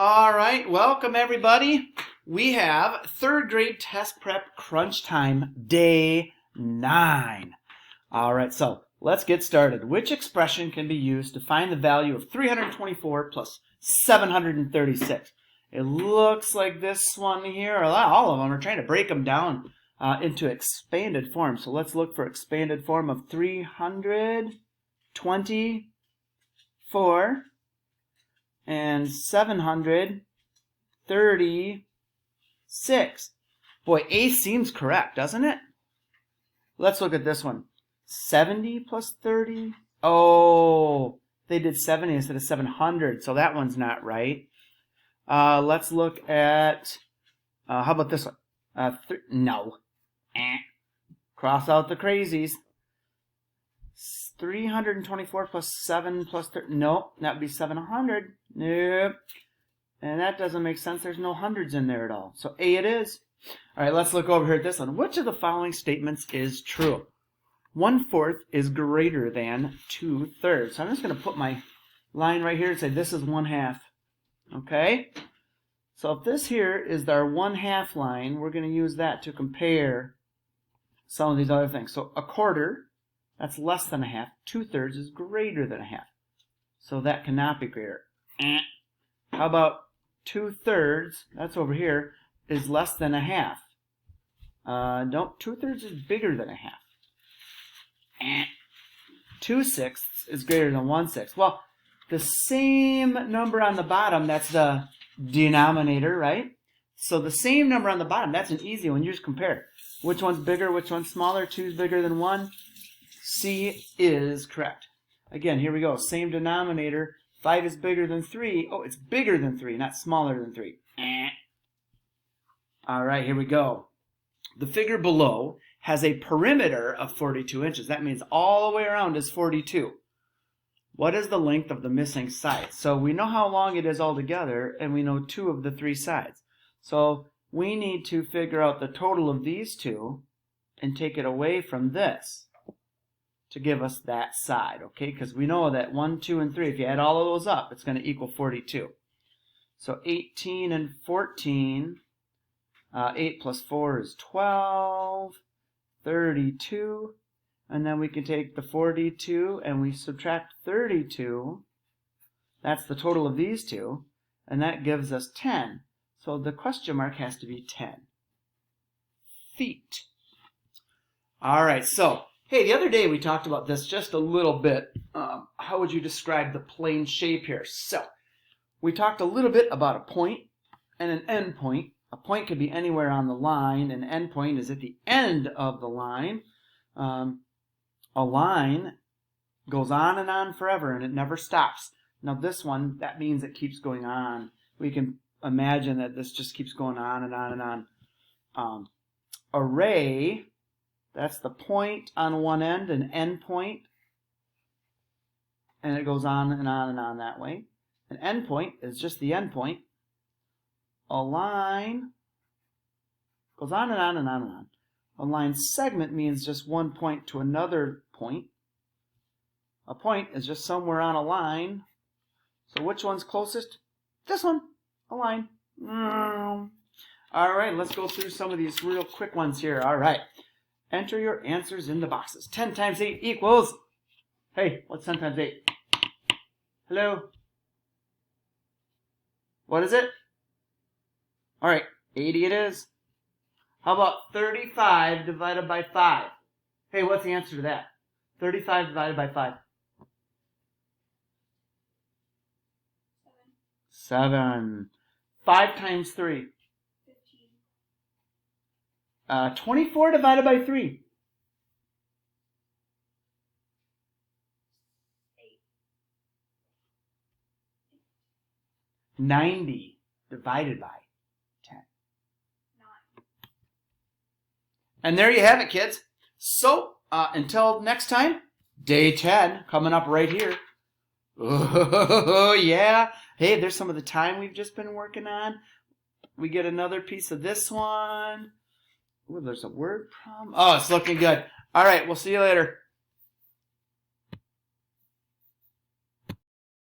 All right, welcome everybody. We have third grade test prep crunch time, day 9. All right, so let's get started. Which expression can be used to find the value of 324 plus 736? It looks like this one here, or all of them are trying to break them down into expanded form. So let's look for expanded form of 324 and 736. Boy, A seems correct, doesn't it? Let's look at this one. 70 plus 30. Oh, they did 70 instead of 700, so that one's not right. Let's look at, how about this one? No. Cross out the crazies. 324 plus 7 plus 30. Nope, that would be 700. Nope. And that doesn't make sense. There's no hundreds in there at all. So A it is. All right, let's look over here at this one. Which of the following statements is true? 1/4 is greater than 2/3. So I'm just going to put my line right here and say this is 1/2. Okay? So if this here is our 1/2 line, we're going to use that to compare some of these other things. So 1/4, that's less than 1/2. 2/3 is greater than 1/2. So that cannot be greater. How about 2/3, that's over here, is less than 1/2. Nope, 2/3 is bigger than 1/2. 2/6 is greater than 1/6. Well, the same number on the bottom, that's the denominator, right? So the same number on the bottom, that's an easy one. You just compare. Which one's bigger, which one's smaller? 2 is bigger than 1. C is correct. Again, here we go. Same denominator. 5 is bigger than 3. Oh, it's bigger than 3, not smaller than 3. All right, here we go. The figure below has a perimeter of 42 inches. That means all the way around is 42. What is the length of the missing sides? So we know how long it is altogether, and we know 2 of the 3 sides. So we need to figure out the total of these two and take it away from this to give us that side, okay? Because we know that 1, 2, and 3, if you add all of those up, it's going to equal 42. So 18 and 14, 8 plus 4 is 12, 32, and then we can take the 42 and we subtract 32. That's the total of these two, and that gives us 10. So the question mark has to be 10 feet. All right, so hey, the other day we talked about this just a little bit. How would you describe the plane shape here? So we talked a little bit about a point and an end point. A point could be anywhere on the line. An end point is at the end of the line. A line goes on and on forever, and it never stops. Now this one, that means it keeps going on. We can imagine that this just keeps going on and on and on. A ray, that's the point on one end, an end point, and it goes on and on and on that way. An end point is just the end point. A line goes on and on and on and on. A line segment means just one point to another point. A point is just somewhere on a line. So which one's closest? This one, a line. All right, let's go through some of these real quick ones here. All right. Enter your answers in the boxes. 10 times 8 equals... Hey, what's 10 times 8? Hello? What is it? All right, 80 it is. How about 35 divided by 5? Hey, what's the answer to that? 35 divided by 5. 7. 5 times 3. 24 divided by 3. 90 divided by 10. 9. And there you have it, kids. So, until next time, day 10 coming up right here. Oh, yeah. Hey, there's some of the time we've just been working on. We get another piece of this one. Ooh, there's a word problem. Oh, it's looking good. All right, we'll see you later.